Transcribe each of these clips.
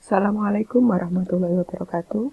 Assalamualaikum warahmatullahi wabarakatuh.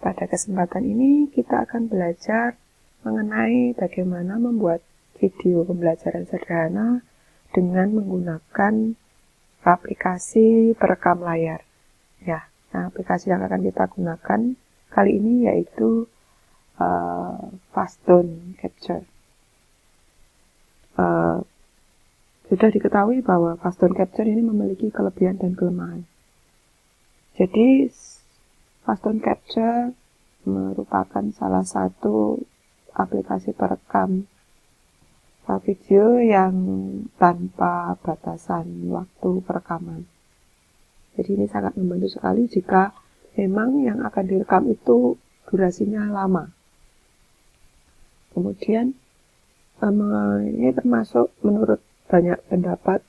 Pada kesempatan ini kita akan belajar mengenai bagaimana membuat video pembelajaran sederhana dengan menggunakan aplikasi perekam layar. Aplikasi yang akan kita gunakan kali ini yaitu Fastone Capture. Sudah diketahui bahwa Fastone Capture ini memiliki kelebihan dan kelemahan. Jadi, Fastone Capture merupakan salah satu aplikasi perekam video yang tanpa batasan waktu perekaman. Jadi ini sangat membantu sekali jika memang yang akan direkam itu durasinya lama. Kemudian, ini termasuk menurut banyak pendapat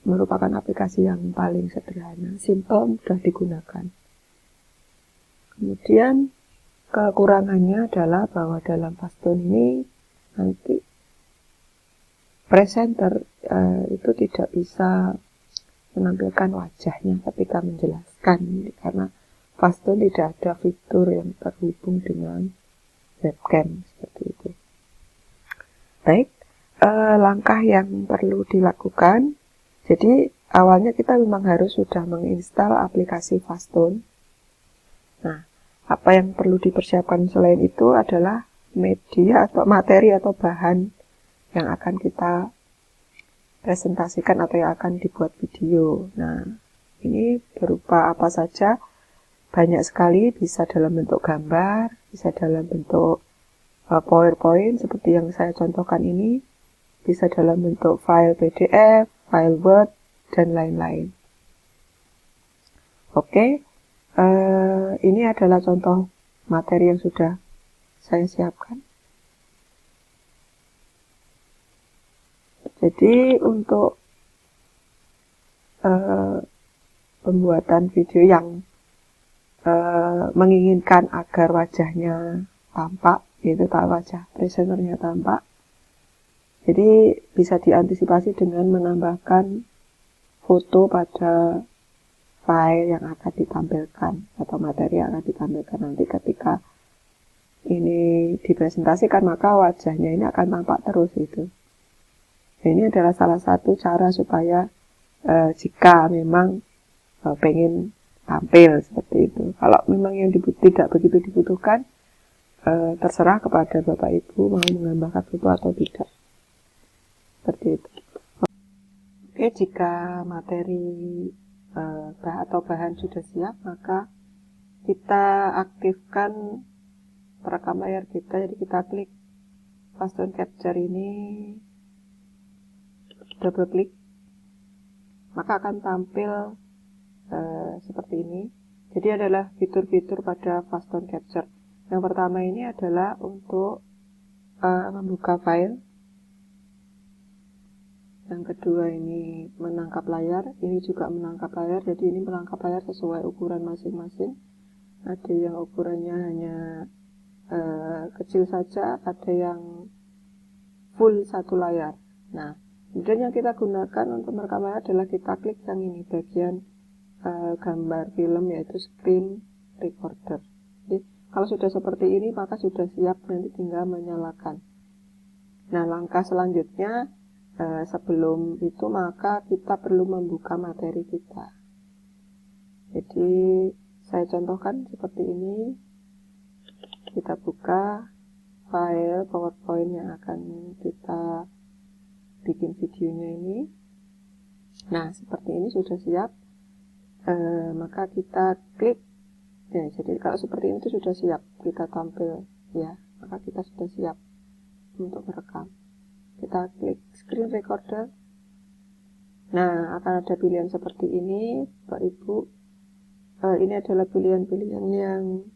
merupakan aplikasi yang paling sederhana, simple, mudah digunakan. Kemudian kekurangannya adalah bahwa dalam Fastone ini nanti presenter itu tidak bisa menampilkan wajahnya ketika menjelaskan, karena Fastone tidak ada fitur yang terhubung dengan webcam seperti itu. Baik, langkah yang perlu dilakukan. Jadi awalnya kita memang harus sudah menginstal aplikasi Fastone. Nah, apa yang perlu dipersiapkan selain itu adalah media atau materi atau bahan yang akan kita presentasikan atau yang akan dibuat video. Nah, ini berupa apa saja? Banyak sekali, bisa dalam bentuk gambar, bisa dalam bentuk PowerPoint seperti yang saya contohkan ini, bisa dalam bentuk file PDF, file Word, dan lain-lain. Oke, ini adalah contoh materi yang sudah saya siapkan. Jadi untuk pembuatan video yang menginginkan agar wajahnya tampak, yaitu wajah presenternya tampak, jadi bisa diantisipasi dengan menambahkan foto pada file yang akan ditampilkan atau materi yang akan ditampilkan nanti ketika ini dipresentasikan, maka wajahnya ini akan tampak terus itu. Nah, ini adalah salah satu cara supaya jika memang pengen tampil seperti itu. Kalau memang yang tidak begitu dibutuhkan, terserah kepada Bapak Ibu mau menambahkan foto atau tidak. Seperti itu. Oke, jika materi atau bahan sudah siap, maka kita aktifkan perekam layar kita. Jadi kita klik Fastone Capture ini, double klik, maka akan tampil seperti ini. Jadi adalah fitur-fitur pada Fastone Capture. Yang pertama ini adalah untuk membuka file. Yang kedua ini menangkap layar, ini juga menangkap layar, jadi ini menangkap layar sesuai ukuran masing-masing. Ada yang ukurannya hanya kecil saja, ada yang full satu layar. Nah, kemudian yang kita gunakan untuk merekam layar adalah kita klik yang ini, bagian gambar film, yaitu screen recorder. Jadi, kalau sudah seperti ini, maka sudah siap, nanti tinggal menyalakan. Nah, langkah selanjutnya, sebelum itu maka kita perlu membuka materi kita. Jadi saya contohkan seperti ini. Kita buka file PowerPoint yang akan kita bikin videonya ini. Nah, seperti ini sudah siap. Maka kita klik. Ya, jadi kalau seperti ini itu sudah siap kita tampil, ya. Maka kita sudah siap untuk merekam. Kita klik screen recorder. Nah, akan ada pilihan seperti ini, Bapak Ibu. Ini adalah pilihan-pilihan yang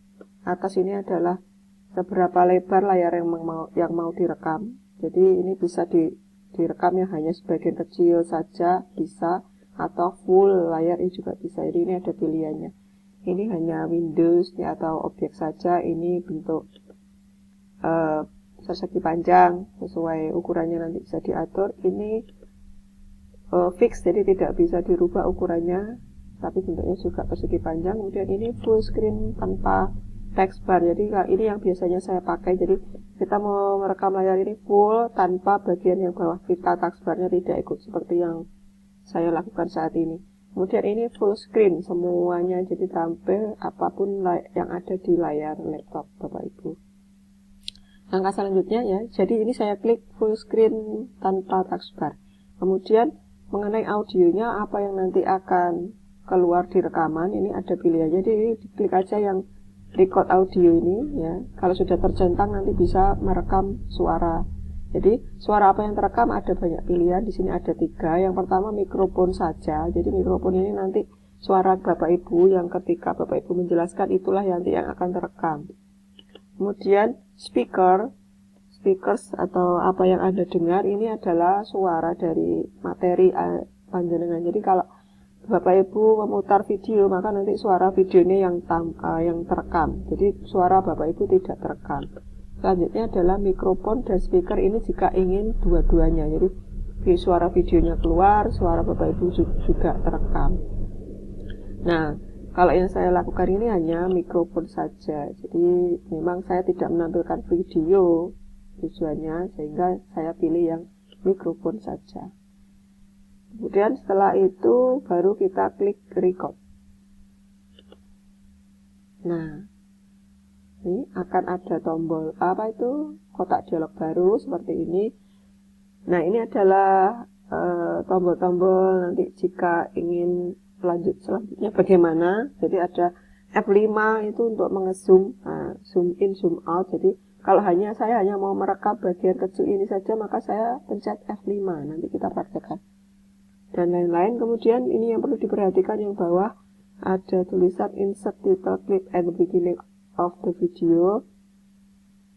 atas ini adalah seberapa lebar layar yang mau direkam. Jadi ini bisa direkam yang hanya sebagian kecil saja bisa, atau full layar ini juga bisa. Jadi ini ada pilihannya. Ini hanya Windows atau objek saja. Ini bentuk persegi panjang, sesuai ukurannya nanti bisa diatur. Ini fix, jadi tidak bisa dirubah ukurannya. tapi bentuknya juga persegi panjang. Kemudian ini full screen tanpa text bar. Jadi ini yang biasanya saya pakai. Jadi kita mau merekam layar ini full tanpa bagian yang bawah kita text barnya tidak ikut seperti yang saya lakukan saat ini. Kemudian ini full screen semuanya, jadi tampil apapun yang ada di layar laptop Bapak Ibu. Langkah selanjutnya ya, jadi ini saya klik full screen tanpa taskbar. Kemudian mengenai audionya apa yang nanti akan keluar di rekaman, ini ada pilihan. Jadi ini diklik aja yang record audio ini ya. Kalau sudah tercentang nanti bisa merekam suara. Jadi suara apa yang terekam ada banyak pilihan. Di sini ada 3. Yang pertama mikrofon saja. Jadi mikrofon ini nanti suara Bapak Ibu yang ketika Bapak Ibu menjelaskan itulah nanti yang akan terekam. Kemudian speakers atau apa yang Anda dengar ini adalah suara dari materi panjenengan. Jadi kalau Bapak Ibu memutar video maka nanti suara videonya yang terekam. Jadi suara Bapak Ibu tidak terekam. Selanjutnya adalah mikrofon dan speaker ini jika ingin dua-duanya. Jadi suara videonya keluar, suara Bapak Ibu juga terekam. Nah, kalau yang saya lakukan ini hanya mikrofon saja. Jadi memang saya tidak menampilkan video tujuannya, sehingga saya pilih yang mikrofon saja. Kemudian setelah itu baru kita klik record. Nah, ini akan ada tombol apa itu? Kotak dialog baru seperti ini. Nah, ini adalah tombol-tombol nanti jika ingin selanjutnya bagaimana. Jadi ada F5 itu untuk mengezoom, zoom in, zoom out. Jadi kalau saya hanya mau merekam bagian kecil ini saja, maka saya pencet F5. Nanti kita praktekkan. Dan lain-lain. Kemudian ini yang perlu diperhatikan yang bawah ada tulisan insert title clip at the beginning of the video.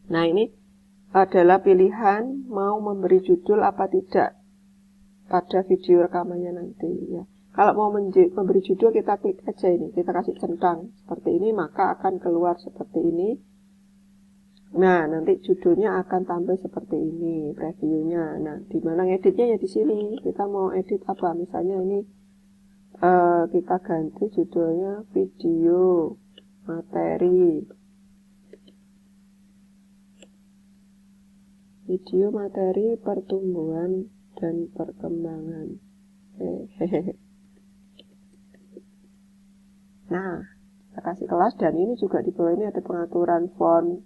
Nah, ini adalah pilihan mau memberi judul apa tidak pada video rekamannya nanti ya. Kalau mau memberi judul kita klik aja ini, kita kasih centang seperti ini maka akan keluar seperti ini. Nah, nanti judulnya akan tampil seperti ini, previewnya. Nah, di mana ngeditnya ya di sini. Kita mau edit apa? Misalnya ini kita ganti judulnya video materi pertumbuhan dan perkembangan. Nah, kita kasih kelas dan ini juga di bawah ini ada pengaturan font,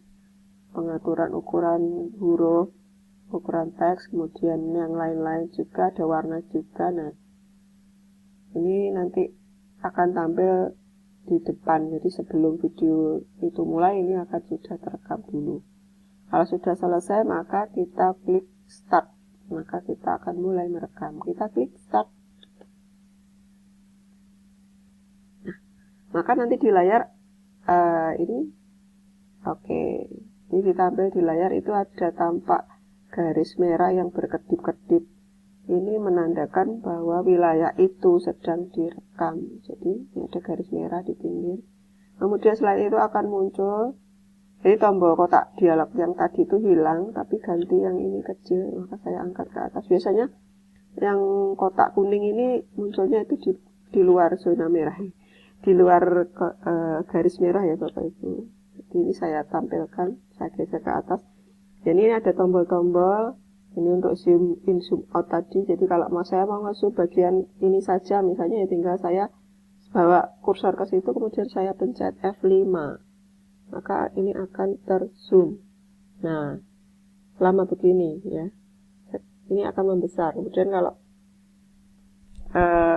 pengaturan ukuran huruf, ukuran teks, kemudian yang lain-lain juga ada warna juga. Nah, ini nanti akan tampil di depan. Jadi sebelum video itu mulai ini akan sudah terekam dulu. Kalau sudah selesai maka kita klik start. Maka kita akan mulai merekam. Kita klik start. Nah, maka nanti di layar ini ini ditampil di layar itu ada tampak garis merah yang berkedip-kedip. Ini menandakan bahwa wilayah itu sedang direkam. Jadi ini ada garis merah di pinggir. Kemudian selain itu akan muncul, jadi tombol kotak dialog yang tadi itu hilang, tapi ganti yang ini kecil. Maka saya angkat ke atas. Biasanya yang kotak kuning ini munculnya itu di luar zona merah, di luar garis merah ya Bapak Ibu. Jadi ini saya tampilkan, saya geser ke atas. Jadi ini ada tombol-tombol. Ini untuk zoom in, zoom out tadi. Jadi kalau saya mau nge-zoom bagian ini saja, misalnya ya tinggal saya bawa kursor ke situ, kemudian saya pencet F5. Maka ini akan terzoom. Nah, lama begini ya. Ini akan membesar. Kemudian kalau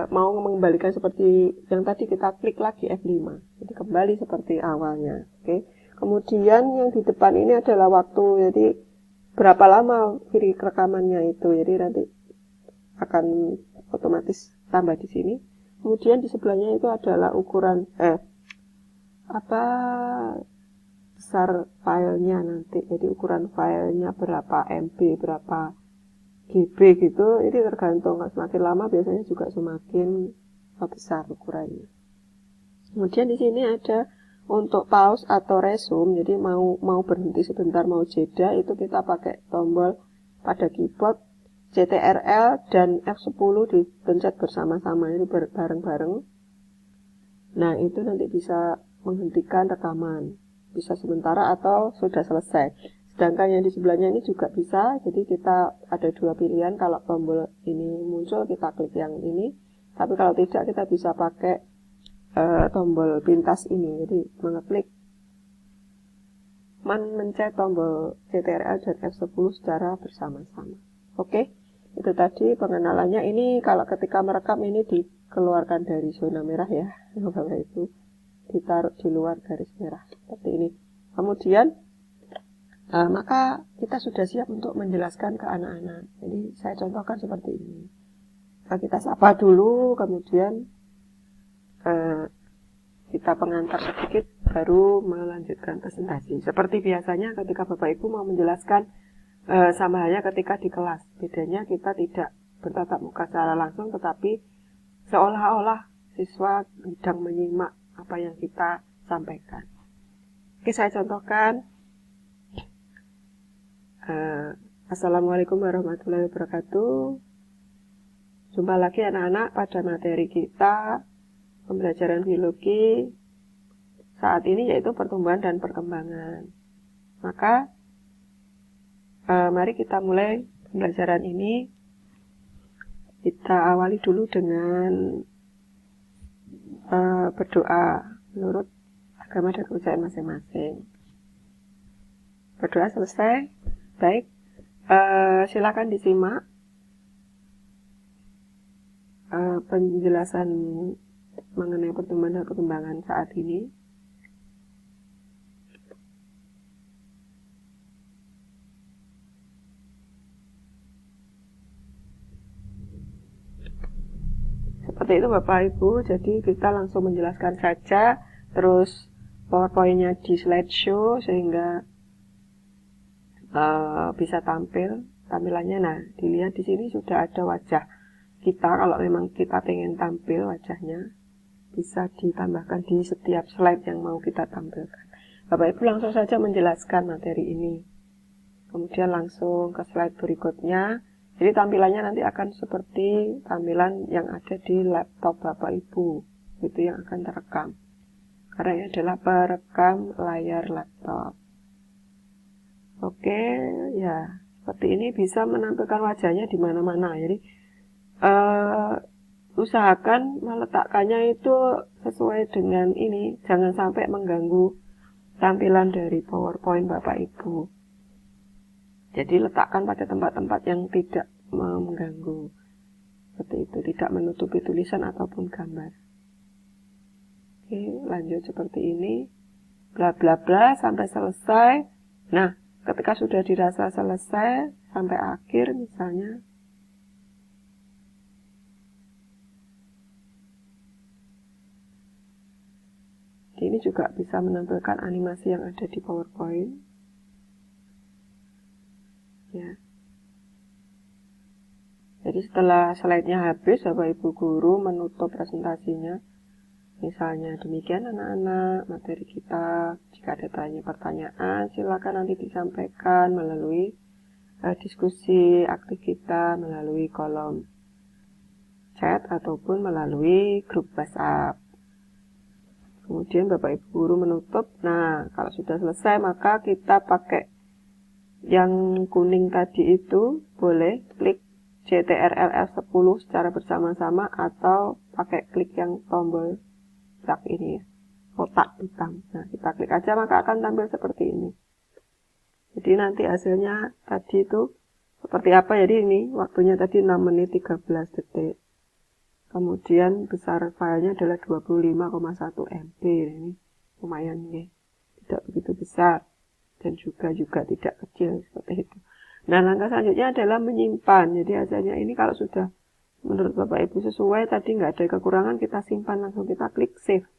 mau mengembalikan seperti yang tadi, kita klik lagi F5. Jadi kembali seperti awalnya. Oke. Kemudian yang di depan ini adalah waktu. Jadi berapa lama rekamannya itu. Jadi nanti akan otomatis tambah di sini. Kemudian di sebelahnya itu adalah ukuran besar filenya nanti. Jadi ukuran filenya berapa MB, berapa GB gitu. Ini tergantung, semakin lama biasanya juga semakin besar ukurannya. Kemudian di sini ada untuk pause atau resume. Jadi mau berhenti sebentar, mau jeda, itu kita pakai tombol pada keyboard CTRL dan F10 dipencet bersama-sama, ini bareng-bareng. Nah, itu nanti bisa menghentikan rekaman. Bisa sementara atau sudah selesai. Sedangkan yang di sebelahnya ini juga bisa, jadi kita ada dua pilihan. Kalau tombol ini muncul, kita klik yang ini. Tapi kalau tidak, kita bisa pakai tombol pintas ini. Jadi mengeklik mencet tombol CTRL dan F10 secara bersama-sama. Oke, itu tadi pengenalannya. Ini kalau ketika merekam ini dikeluarkan dari zona merah ya, Bapak Ibu, ditaruh di luar garis merah seperti ini. Kemudian maka kita sudah siap untuk menjelaskan ke anak-anak. Jadi saya contohkan seperti ini. Kita sapa dulu, kemudian kita pengantar sedikit, baru melanjutkan presentasi. Seperti biasanya ketika Bapak Ibu mau menjelaskan, sama halnya ketika di kelas. Bedanya kita tidak bertatap muka secara langsung, tetapi seolah-olah siswa sedang menyimak apa yang kita sampaikan. Oke, saya contohkan. Assalamualaikum warahmatullahi wabarakatuh. Jumpa lagi anak-anak pada materi kita pembelajaran biologi saat ini, yaitu pertumbuhan dan perkembangan. Maka mari kita mulai pembelajaran ini. Kita awali dulu dengan berdoa menurut agama dan kepercayaan masing-masing. Berdoa selesai. Baik, silakan disimak penjelasan mengenai pertumbuhan dan perkembangan saat ini. Seperti itu Bapak Ibu, jadi kita langsung menjelaskan saja, terus PowerPoint-nya di slideshow sehingga bisa tampilannya. Nah, dilihat di sini sudah ada wajah kita. Kalau memang kita pengen tampil wajahnya, bisa ditambahkan di setiap slide yang mau kita tampilkan. Bapak Ibu langsung saja menjelaskan materi ini. Kemudian langsung ke slide berikutnya. Jadi tampilannya nanti akan seperti tampilan yang ada di laptop Bapak Ibu. Itu yang akan terekam. Karena ini adalah perekam layar laptop. Oke, ya. Seperti ini bisa menampilkan wajahnya di mana-mana. Jadi usahakan meletakkannya itu sesuai dengan ini, jangan sampai mengganggu tampilan dari PowerPoint Bapak Ibu. Jadi letakkan pada tempat-tempat yang tidak mengganggu, seperti itu, tidak menutupi tulisan ataupun gambar. Oke, lanjut seperti ini, bla bla bla sampai selesai. Nah, ketika sudah dirasa selesai sampai akhir misalnya, ini juga bisa menampilkan animasi yang ada di PowerPoint. Ya. Jadi setelah slide-nya habis, Bapak Ibu Guru menutup presentasinya. Misalnya demikian anak-anak, materi kita. Jika ada pertanyaan, silakan nanti disampaikan melalui diskusi aktif kita, melalui kolom chat ataupun melalui grup WhatsApp. Kemudian Bapak Ibu Guru menutup. Nah, kalau sudah selesai maka kita pakai yang kuning tadi itu, boleh klik CTRL F10 secara bersama-sama atau pakai klik yang tombol plug ini ya, kotak hitam. Nah, kita klik aja maka akan tampil seperti ini. Jadi nanti hasilnya tadi itu seperti apa. Jadi ini waktunya tadi 6 menit 13 detik. Kemudian besar filenya adalah 25,1 MB. Ini lumayan ya, tidak begitu besar dan juga tidak kecil seperti itu. Nah, langkah selanjutnya adalah menyimpan. Jadi hasilnya ini kalau sudah menurut Bapak Ibu sesuai, tadi nggak ada kekurangan, kita simpan langsung, kita klik save.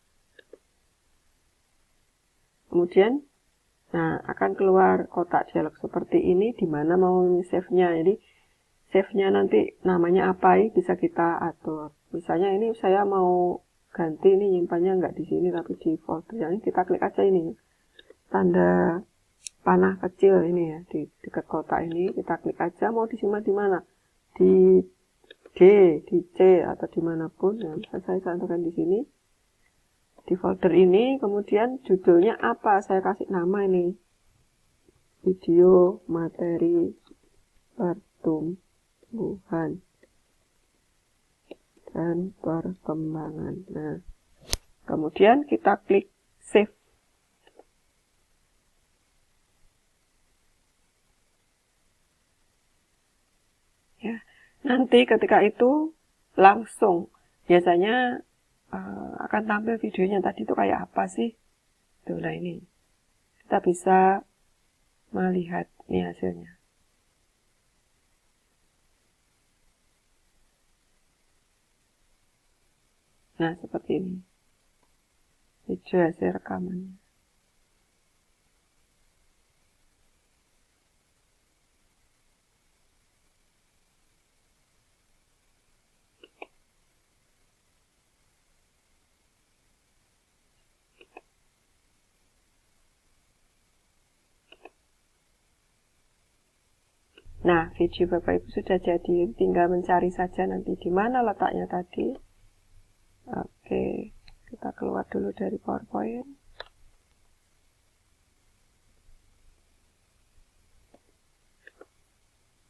Kemudian, nah akan keluar kotak dialog seperti ini, di mana mau save-nya. Jadi save-nya nanti namanya apa, bisa kita atur. Misalnya ini saya mau ganti, ini nyimpannya nggak di sini tapi di folder. Yang ini kita klik aja ini, tanda panah kecil ini ya, di dekat kotak ini kita klik aja mau disimpan di mana, di D, di C atau dimanapun. Nah, saya contohkan di sini. di folder ini, kemudian judulnya apa, saya kasih nama ini, video materi pertumbuhan dan perkembangan. Nah, kemudian kita klik save. Ya, nanti ketika itu langsung biasanya akan tampil videonya tadi itu kayak apa sih. Tuh, nah ini kita bisa melihat ini hasilnya. Nah, seperti ini. Video hasil rekamannya. Nah, video Bapak Ibu sudah jadi, tinggal mencari saja nanti di mana letaknya tadi. Oke, kita keluar dulu dari PowerPoint.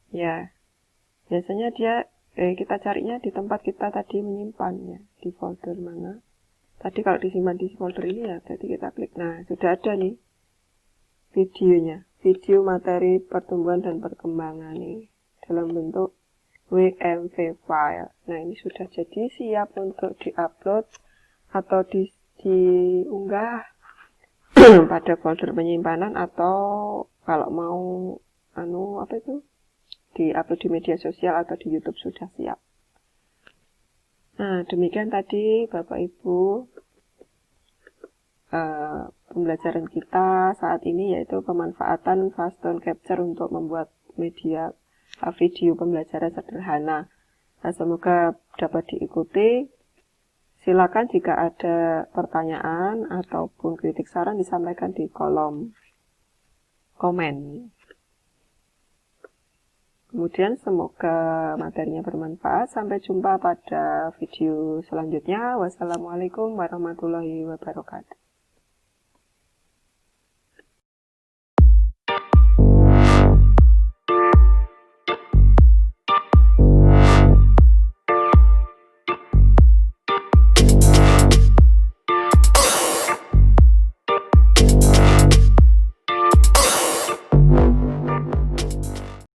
Ya, biasanya dia kita carinya di tempat kita tadi menyimpannya, di folder mana. Tadi kalau disimpan di folder ini ya, jadi kita klik. Nah, sudah ada nih videonya, video materi pertumbuhan dan perkembangan nih dalam bentuk WMV file. Nah, ini sudah jadi siap untuk diupload atau diunggah pada folder penyimpanan, atau kalau mau diupload di media sosial atau di YouTube sudah siap. Nah, demikian tadi Bapak Ibu pembelajaran kita saat ini, yaitu pemanfaatan Fast Tone Capture untuk membuat media video pembelajaran sederhana. Nah, semoga dapat diikuti. Silakan jika ada pertanyaan ataupun kritik saran disampaikan di kolom komen. Kemudian semoga materinya bermanfaat. Sampai jumpa pada video selanjutnya. Wassalamualaikum warahmatullahi wabarakatuh.